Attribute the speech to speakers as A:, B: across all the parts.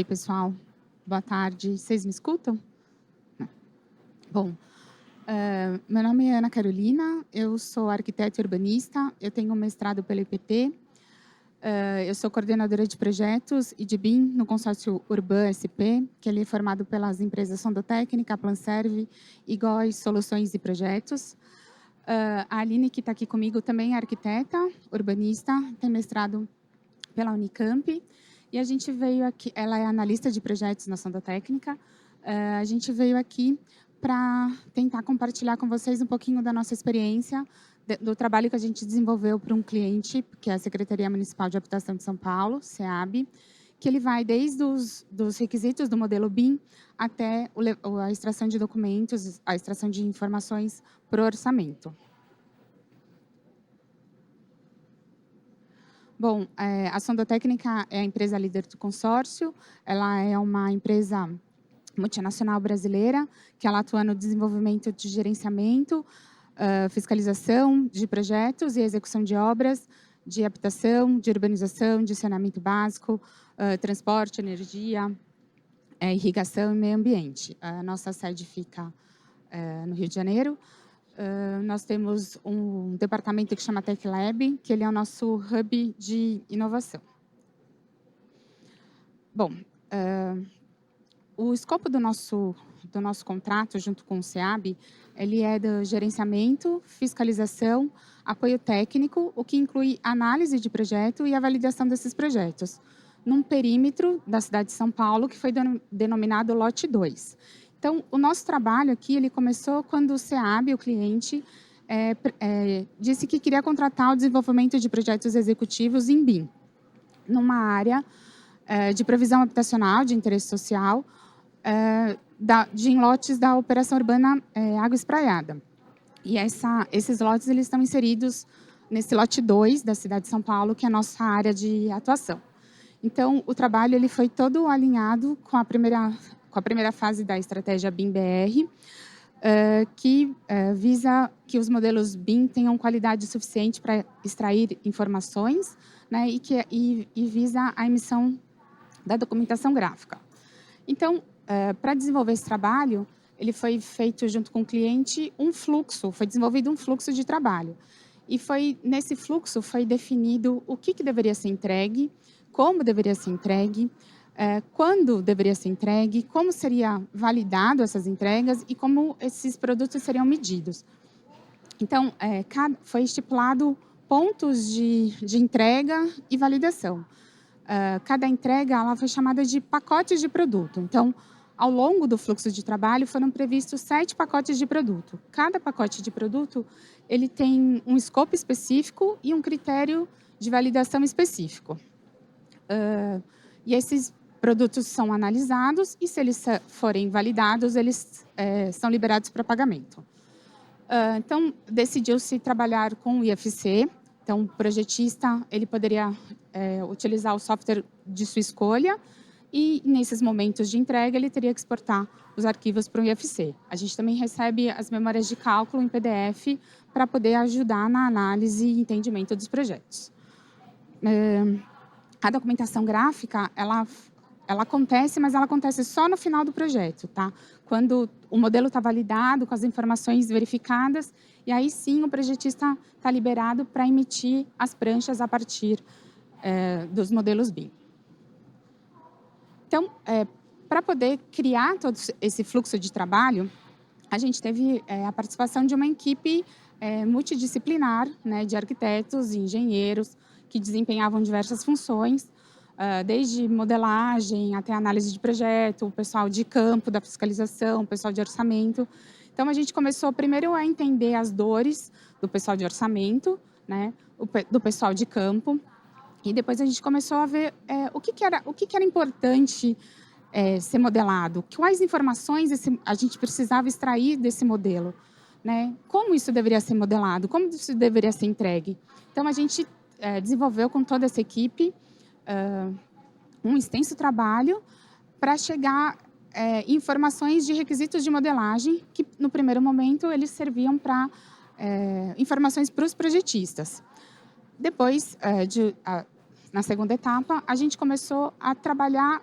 A: pessoal. Boa tarde. Vocês me escutam? Não. Bom, meu nome é Ana Carolina, eu sou arquiteta e urbanista, eu tenho um mestrado pela IPT, eu sou coordenadora de projetos e de BIM no consórcio Urban SP, que ele é formado pelas empresas Sondotécnica, Planserve, Igóis, Soluções e Projetos. A Aline, que está aqui comigo, também é arquiteta, urbanista, tem mestrado pela Unicamp. E a gente veio aqui, ela é analista de projetos na Sondotécnica. A gente veio aqui para tentar compartilhar com vocês um pouquinho da nossa experiência, do trabalho que a gente desenvolveu para um cliente, que é a Secretaria Municipal de Habitação de São Paulo, SEAB, que ele vai desde dos requisitos do modelo BIM até a extração de documentos, a extração de informações para o orçamento. Bom, a Sondotécnica é a empresa líder do consórcio, ela é uma empresa multinacional brasileira, que ela atua no desenvolvimento de gerenciamento, fiscalização de projetos e execução de obras, de habitação, de urbanização, de saneamento básico, transporte, energia, irrigação e meio ambiente. A nossa sede fica no Rio de Janeiro. Nós temos um departamento que chama Tech Lab, que ele é o nosso hub de inovação. Bom, o escopo do nosso contrato, junto com o SEAB, ele é do gerenciamento, fiscalização, apoio técnico, o que inclui análise de projeto e a validação desses projetos, num perímetro da cidade de São Paulo, que foi denominado Lote 2. Então, o nosso trabalho aqui, ele começou quando o SEAB, o cliente, disse que queria contratar o desenvolvimento de projetos executivos em BIM, numa área de provisão habitacional de interesse social, de lotes da Operação Urbana Água Espraiada. E esses lotes eles estão inseridos nesse lote 2 da cidade de São Paulo, que é a nossa área de atuação. Então, o trabalho ele foi todo alinhado com a primeira fase da estratégia BIM-BR, que visa que os modelos BIM tenham qualidade suficiente para extrair informações, né, e visa a emissão da documentação gráfica. Então, para desenvolver esse trabalho, ele foi feito junto com o cliente foi desenvolvido um fluxo de trabalho. E nesse fluxo foi definido o que deveria ser entregue, como deveria ser entregue, quando deveria ser entregue, como seria validado essas entregas e como esses produtos seriam medidos. Então, foi estipulado pontos de entrega e validação. Cada entrega ela foi chamada de pacotes de produto. Então, ao longo do fluxo de trabalho, foram previstos 7 pacotes de produto. Cada pacote de produto ele tem um escopo específico e um critério de validação específico. E esses produtos são analisados e, se eles forem validados, eles são liberados para pagamento. Então, decidiu-se trabalhar com o IFC. Então, o projetista ele poderia utilizar o software de sua escolha e, nesses momentos de entrega, ele teria que exportar os arquivos para o IFC. A gente também recebe as memórias de cálculo em PDF para poder ajudar na análise e entendimento dos projetos. A documentação gráfica, ela acontece, mas ela acontece só no final do projeto, tá? Quando o modelo está validado, com as informações verificadas, e aí sim o projetista está liberado para emitir as pranchas a partir dos modelos BIM. Então, para poder criar todo esse fluxo de trabalho, a gente teve a participação de uma equipe multidisciplinar, né, de arquitetos e engenheiros que desempenhavam diversas funções, desde modelagem até análise de projeto, o pessoal de campo da fiscalização, o pessoal de orçamento. Então, a gente começou primeiro a entender as dores do pessoal de orçamento, né, do pessoal de campo, e depois a gente começou a ver o que era importante ser modelado, quais informações a gente precisava extrair desse modelo, né? Como isso deveria ser modelado, como isso deveria ser entregue. Então, a gente desenvolveu com toda essa equipe um extenso trabalho para chegar informações de requisitos de modelagem que, no primeiro momento, eles serviam para informações para os projetistas. Depois, na segunda etapa, a gente começou a trabalhar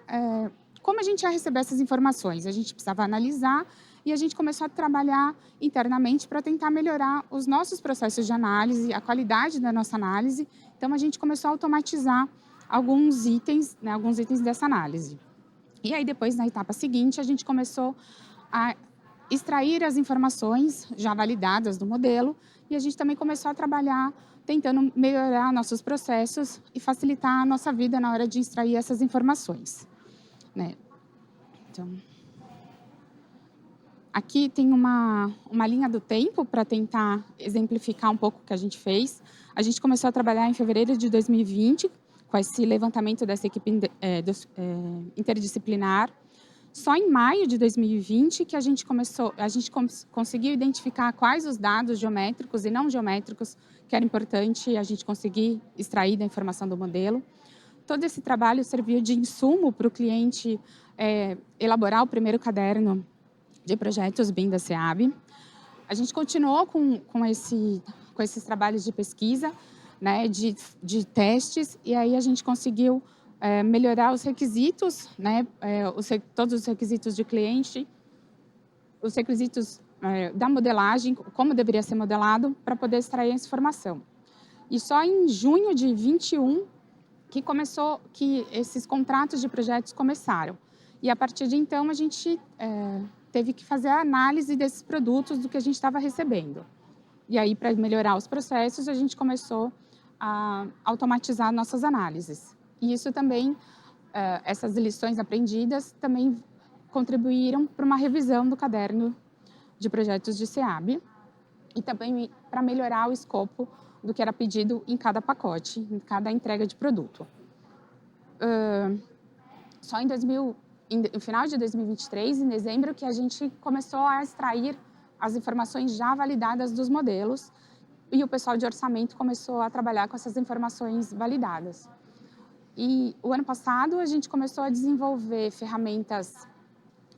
A: como a gente ia receber essas informações? A gente precisava analisar e a gente começou a trabalhar internamente para tentar melhorar os nossos processos de análise, a qualidade da nossa análise. Então, a gente começou a automatizar alguns itens, né, alguns itens dessa análise. E aí, depois, na etapa seguinte, a gente começou a extrair as informações já validadas do modelo e a gente também começou a trabalhar tentando melhorar nossos processos e facilitar a nossa vida na hora de extrair essas informações, né. Então, aqui tem uma linha do tempo para tentar exemplificar um pouco o que a gente fez. A gente começou a trabalhar em fevereiro de 2020 com esse levantamento dessa equipe interdisciplinar. Só em maio de 2020 que a gente conseguiu identificar quais os dados geométricos e não geométricos que era importante a gente conseguir extrair da informação do modelo. Todo esse trabalho serviu de insumo para o cliente elaborar o primeiro caderno de projetos BIM da SEAB. A gente continuou com esses trabalhos de pesquisa, né, de testes, e aí a gente conseguiu melhorar os requisitos, né, todos os requisitos de cliente, os requisitos da modelagem, como deveria ser modelado, para poder extrair essa informação. E só em junho de 21 que esses contratos de projetos começaram. E a partir de então a gente teve que fazer a análise desses produtos do que a gente estava recebendo. E aí, para melhorar os processos, a gente começou a automatizar nossas análises. E isso também, essas lições aprendidas também contribuíram para uma revisão do caderno de projetos de SEAB e também para melhorar o escopo do que era pedido em cada pacote, em cada entrega de produto. Só no final de 2023, em dezembro, que a gente começou a extrair as informações já validadas dos modelos e o pessoal de orçamento começou a trabalhar com essas informações validadas. E o ano passado a gente começou a desenvolver ferramentas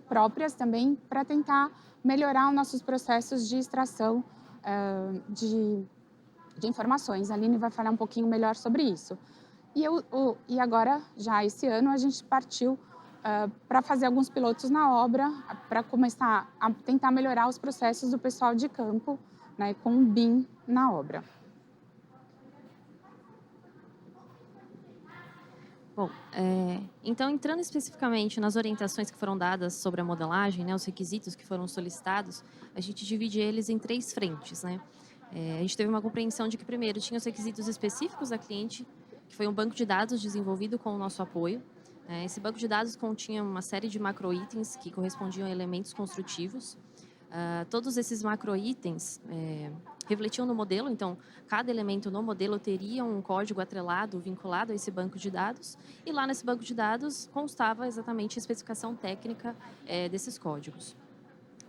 A: próprias também para tentar melhorar os nossos processos de extração de informações. A Aline vai falar um pouquinho melhor sobre isso. E agora, já esse ano, a gente partiu para fazer alguns pilotos na obra, para começar a tentar melhorar os processos do pessoal de campo, né, com o BIM na obra.
B: Bom, então entrando especificamente nas orientações que foram dadas sobre a modelagem, né, os requisitos que foram solicitados, a gente divide eles em 3 frentes, né. A gente teve uma compreensão de que primeiro tinha os requisitos específicos da cliente, que foi um banco de dados desenvolvido com o nosso apoio. Esse banco de dados continha uma série de macroitens que correspondiam a elementos construtivos. Todos esses macroitens refletiam no modelo, então cada elemento no modelo teria um código atrelado, vinculado a esse banco de dados, e lá nesse banco de dados constava exatamente a especificação técnica desses códigos.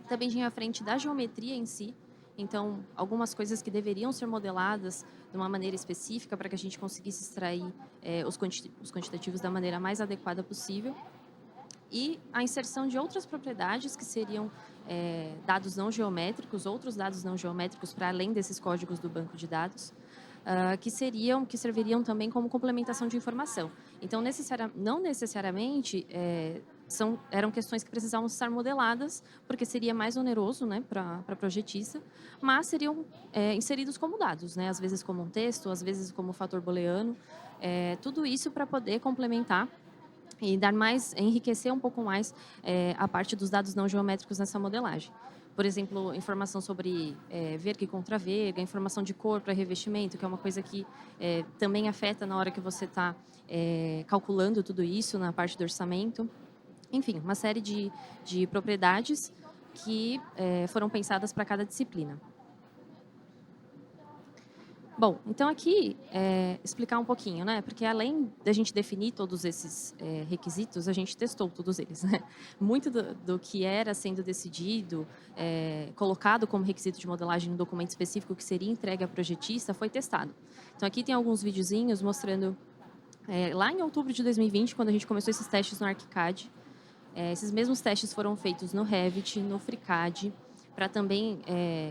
B: Também tinha a frente da geometria em si, então algumas coisas que deveriam ser modeladas de uma maneira específica para que a gente conseguisse extrair os quantitativos da maneira mais adequada possível. E a inserção de outras propriedades que seriam dados não geométricos, outros dados não geométricos para além desses códigos do banco de dados, que serviriam também como complementação de informação. Então, não necessariamente eram questões que precisavam estar modeladas, porque seria mais oneroso, né, para a projetista, mas seriam inseridos como dados, né, às vezes como um texto, às vezes como fator booleano, tudo isso para poder complementar e enriquecer um pouco mais a parte dos dados não geométricos nessa modelagem. Por exemplo, informação sobre verga e contraverga, informação de cor para revestimento, que é uma coisa que também afeta na hora que você está calculando tudo isso na parte do orçamento. Enfim, uma série de propriedades que foram pensadas para cada disciplina. Bom, então aqui explicar um pouquinho, né? Porque além da gente definir todos esses requisitos, a gente testou todos eles, né? Muito do que era sendo decidido, colocado como requisito de modelagem no documento específico que seria entregue à projetista, foi testado. Então aqui tem alguns videozinhos mostrando lá em outubro de 2020, quando a gente começou esses testes no ArchiCAD. Esses mesmos testes foram feitos no Revit, no FreeCAD, para também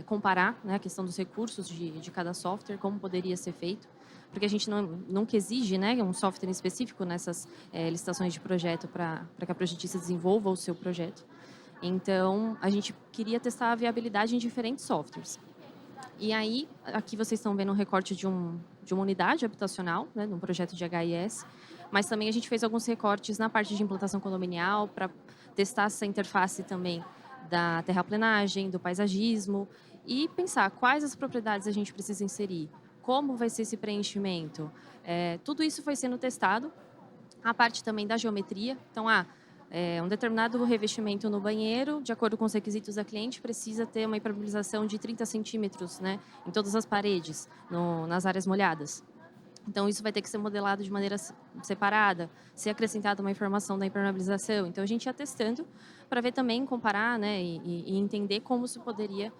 B: comparar, né, a questão dos recursos de cada software, como poderia ser feito. porque a gente nunca exige, né, um software específico nessas licitações de projeto para que a projetista desenvolva o seu projeto. Então, a gente queria testar a viabilidade em diferentes softwares. E aí, aqui vocês estão vendo um recorte de uma unidade habitacional, né, de um projeto de HIS, mas também a gente fez alguns recortes na parte de implantação condominial para testar essa interface também da terraplenagem, do paisagismo e pensar quais as propriedades a gente precisa inserir, como vai ser esse preenchimento. Tudo isso foi sendo testado. A parte também da geometria. Então, um determinado revestimento no banheiro, de acordo com os requisitos da cliente, precisa ter uma impermeabilização de 30 centímetros, né, em todas as paredes, nas áreas molhadas. Então, isso vai ter que ser modelado de maneira separada, ser acrescentada uma informação da impermeabilização. Então, a gente ia testando para ver também, comparar, né, e entender como isso poderia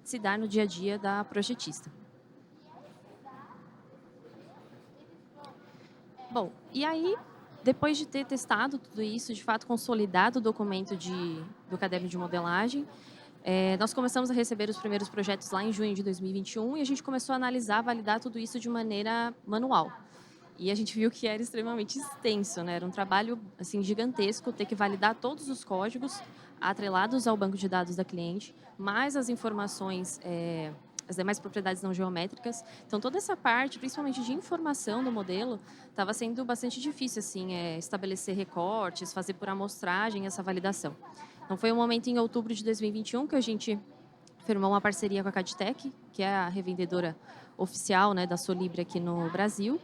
B: se dar no dia a dia da projetista. Bom, e aí, depois de ter testado tudo isso, de fato consolidado o documento do caderno de modelagem, nós começamos a receber os primeiros projetos lá em junho de 2021 e a gente começou a analisar, validar tudo isso de maneira manual. E a gente viu que era extremamente extenso, né? Era um trabalho assim gigantesco, ter que validar todos os códigos atrelados ao banco de dados da cliente, mais as informações, as demais propriedades não geométricas. Então, toda essa parte, principalmente de informação do modelo, estava sendo bastante difícil, assim, estabelecer recortes, fazer por amostragem essa validação. Então, foi um momento em outubro de 2021 que a gente firmou uma parceria com a Cadtech, que é a revendedora oficial, né, da Solibri aqui no Brasil.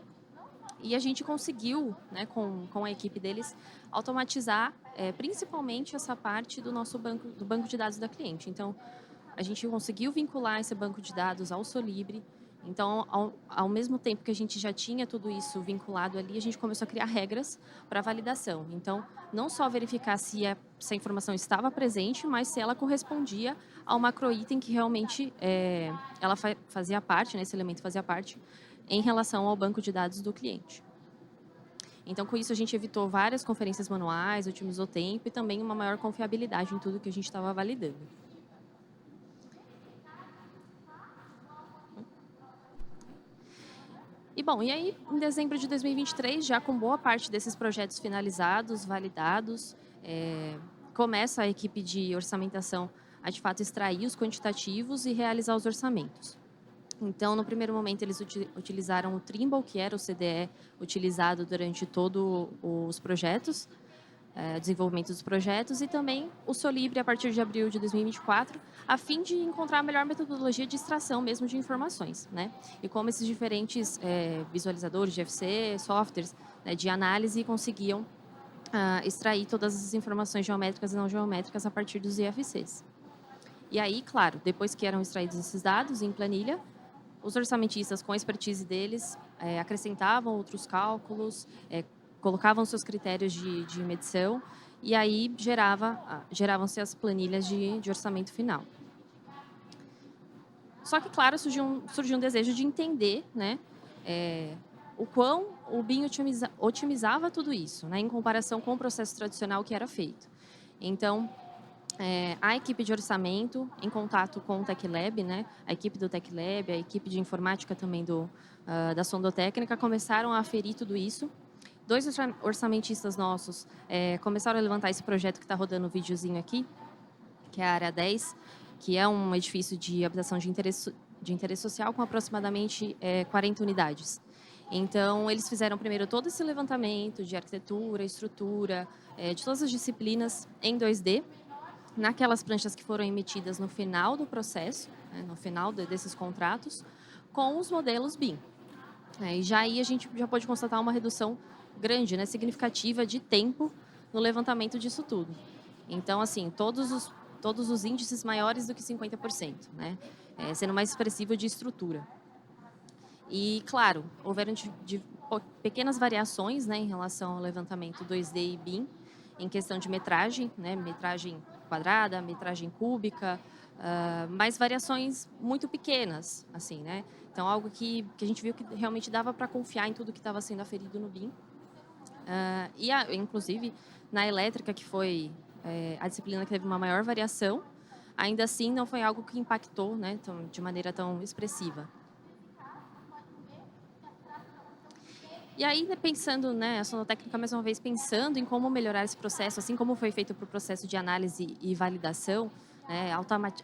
B: E a gente conseguiu, né, com a equipe deles, automatizar principalmente essa parte do nosso do banco de dados da cliente. Então, a gente conseguiu vincular esse banco de dados ao Solibri. Então, ao mesmo tempo que a gente já tinha tudo isso vinculado ali, a gente começou a criar regras para validação. Então, não só verificar se a informação estava presente, mas se ela correspondia ao macro-item que realmente ela fazia parte, né, esse elemento fazia parte, em relação ao banco de dados do cliente. Então, com isso, a gente evitou várias conferências manuais, otimizou tempo e também uma maior confiabilidade em tudo que a gente estava validando. E bom, e aí em dezembro de 2023, já com boa parte desses projetos finalizados, validados, começa a equipe de orçamentação a de fato extrair os quantitativos e realizar os orçamentos. Então, no primeiro momento, eles utilizaram o Trimble, que era o CDE utilizado durante todos os projetos, desenvolvimento dos projetos, e também o Solibri a partir de abril de 2024, a fim de encontrar a melhor metodologia de extração mesmo de informações, né? E como esses diferentes visualizadores de FC, softwares, né, de análise conseguiam extrair todas as informações geométricas e não geométricas a partir dos IFCs. E aí, claro, depois que eram extraídos esses dados em planilha, os orçamentistas, com a expertise deles, acrescentavam outros cálculos, colocavam seus critérios de medição e aí geravam-se as planilhas de orçamento final. Só que, claro, surgiu um desejo de entender, né, o quão o BIM otimizava tudo isso, né, em comparação com o processo tradicional que era feito. Então, a equipe de orçamento, em contato com o TecLab, né, a equipe do TecLab, a equipe de informática também da Sondotécnica, começaram a aferir tudo isso. 2 orçamentistas nossos começaram a levantar esse projeto que está rodando o videozinho aqui, que é a Área 10, que é um edifício de habitação de interesse social com aproximadamente 40 unidades. Então, eles fizeram primeiro todo esse levantamento de arquitetura, estrutura, de todas as disciplinas em 2D, naquelas pranchas que foram emitidas no final do processo, né, no final desses contratos, com os modelos BIM. E já aí a gente já pode constatar uma redução grande, né, significativa de tempo no levantamento disso tudo. Então, assim, todos os índices maiores do que 50%, né, sendo mais expressivo de estrutura. E, claro, houveram pequenas variações, né, em relação ao levantamento 2D e BIM, em questão de metragem, né, metragem quadrada, metragem cúbica, mas variações muito pequenas, assim, né? Então, algo que a gente viu que realmente dava para confiar em tudo que estava sendo aferido no BIM. Inclusive, na elétrica, que foi a disciplina que teve uma maior variação, ainda assim não foi algo que impactou, né, de maneira tão expressiva. E aí, né, pensando, né, a Sonotécnica, mais uma vez, pensando em como melhorar esse processo, assim como foi feito para o processo de análise e validação, né,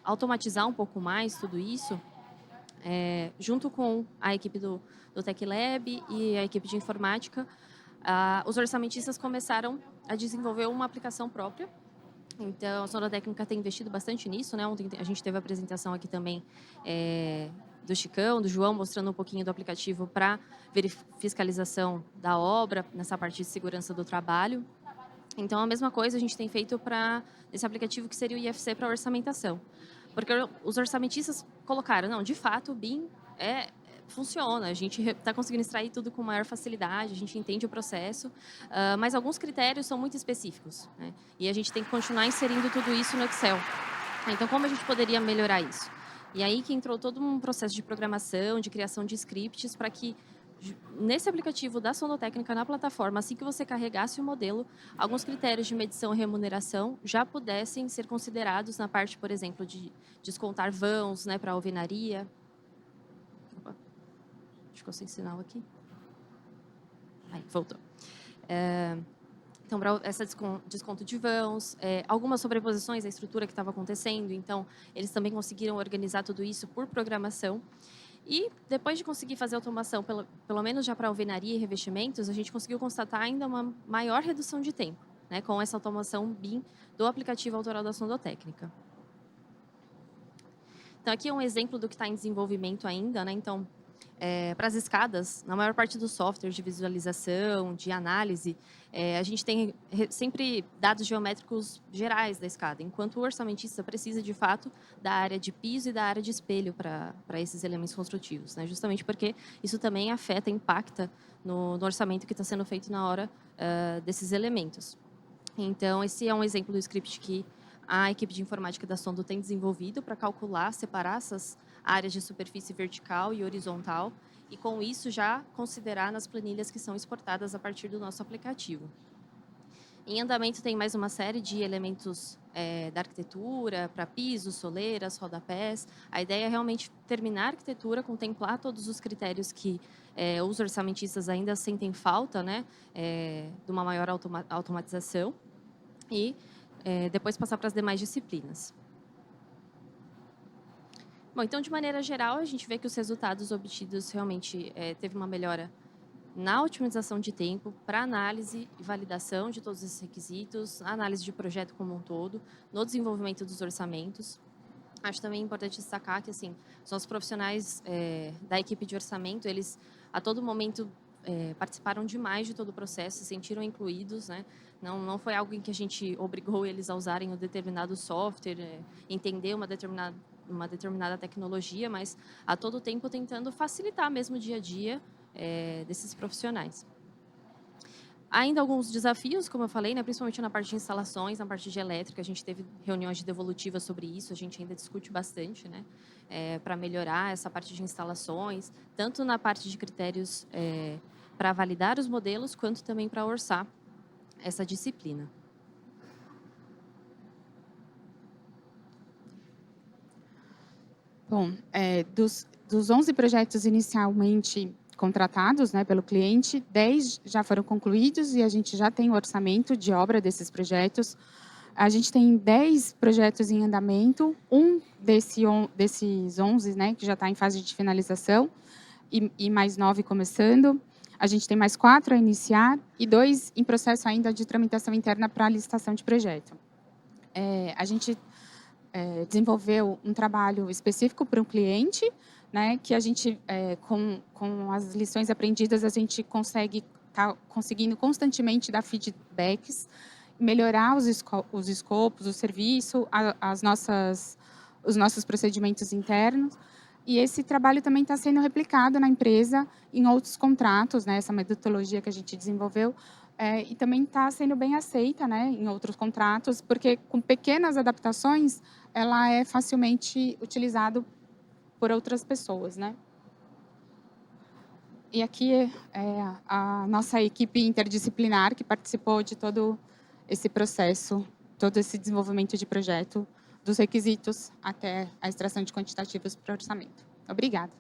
B: automatizar um pouco mais tudo isso, junto com a equipe do Tech Lab e a equipe de informática, os orçamentistas começaram a desenvolver uma aplicação própria. Então, a Sonotécnica tem investido bastante nisso, né? Ontem a gente teve a apresentação aqui também do Chicão, do João, mostrando um pouquinho do aplicativo para fiscalização da obra, nessa parte de segurança do trabalho. Então, a mesma coisa a gente tem feito para esse aplicativo que seria o IFC para orçamentação. Porque os orçamentistas colocaram, não, de fato, o BIM funciona, a gente está conseguindo extrair tudo com maior facilidade, a gente entende o processo, mas alguns critérios são muito específicos, né? E a gente tem que continuar inserindo tudo isso no Excel. Então, como a gente poderia melhorar isso? E aí que entrou todo um processo de programação, de criação de scripts, para que nesse aplicativo da Sonotécnica na plataforma, assim que você carregasse o modelo, alguns critérios de medição e remuneração já pudessem ser considerados na parte, por exemplo, de descontar vãos, né, para alvenaria. Opa, ficou sem sinal aqui. Aí, voltou. Então, para esse desconto de vãos, algumas sobreposições à estrutura que estava acontecendo, então, eles também conseguiram organizar tudo isso por programação. E depois de conseguir fazer automação, pelo menos já para alvenaria e revestimentos, a gente conseguiu constatar ainda uma maior redução de tempo, né, com essa automação BIM do aplicativo autoral da Sonotécnica. Então, aqui é um exemplo do que está em desenvolvimento ainda, né? Então, para as escadas, na maior parte dos softwares de visualização, de análise, a gente tem sempre dados geométricos gerais da escada, enquanto o orçamentista precisa, de fato, da área de piso e da área de espelho para esses elementos construtivos, né? Justamente porque isso também afeta, impacta no orçamento que está sendo feito na hora desses elementos. Então, esse é um exemplo do script que a equipe de informática da Sondo tem desenvolvido para calcular, separar essas áreas de superfície vertical e horizontal e, com isso, já considerar nas planilhas que são exportadas a partir do nosso aplicativo. Em andamento tem mais uma série de elementos da arquitetura, para pisos, soleiras, rodapés. A ideia é realmente terminar a arquitetura, contemplar todos os critérios que os orçamentistas ainda sentem falta, né, de uma maior automatização e depois passar para as demais disciplinas. Bom, então, de maneira geral, a gente vê que os resultados obtidos realmente teve uma melhora na otimização de tempo para análise e validação de todos esses requisitos, a análise de projeto como um todo, no desenvolvimento dos orçamentos. Acho também importante destacar que, assim, os nossos profissionais da equipe de orçamento, eles, a todo momento, participaram demais de todo o processo, se sentiram incluídos, né? Não foi algo em que a gente obrigou eles a usarem um determinado software, entender uma determinada tecnologia, mas a todo tempo tentando facilitar mesmo o dia a dia desses profissionais. Ainda alguns desafios, como eu falei, né, principalmente na parte de instalações, na parte de elétrica, a gente teve reuniões de devolutiva sobre isso, a gente ainda discute bastante, né, para melhorar essa parte de instalações, tanto na parte de critérios para validar os modelos, quanto também para orçar essa disciplina.
A: Bom, dos 11 projetos inicialmente contratados, né, pelo cliente, 10 já foram concluídos e a gente já tem o orçamento de obra desses projetos. A gente tem 10 projetos em andamento, desses 11, né, que já está em fase de finalização, e mais 9 começando. A gente tem mais 4 a iniciar e 2 em processo ainda de tramitação interna para a licitação de projeto. A gente desenvolveu um trabalho específico para um cliente, né, que a gente, com as lições aprendidas, a gente consegue estar conseguindo constantemente dar feedbacks, melhorar os escopos, o serviço, os nossos procedimentos internos. E esse trabalho também está sendo replicado na empresa em outros contratos, né, essa metodologia que a gente desenvolveu, e também está sendo bem aceita, né, em outros contratos, porque com pequenas adaptações, ela é facilmente utilizado por outras pessoas, né. E aqui é a nossa equipe interdisciplinar que participou de todo esse processo, todo esse desenvolvimento de projeto, dos requisitos até a extração de quantitativos para orçamento. Obrigada.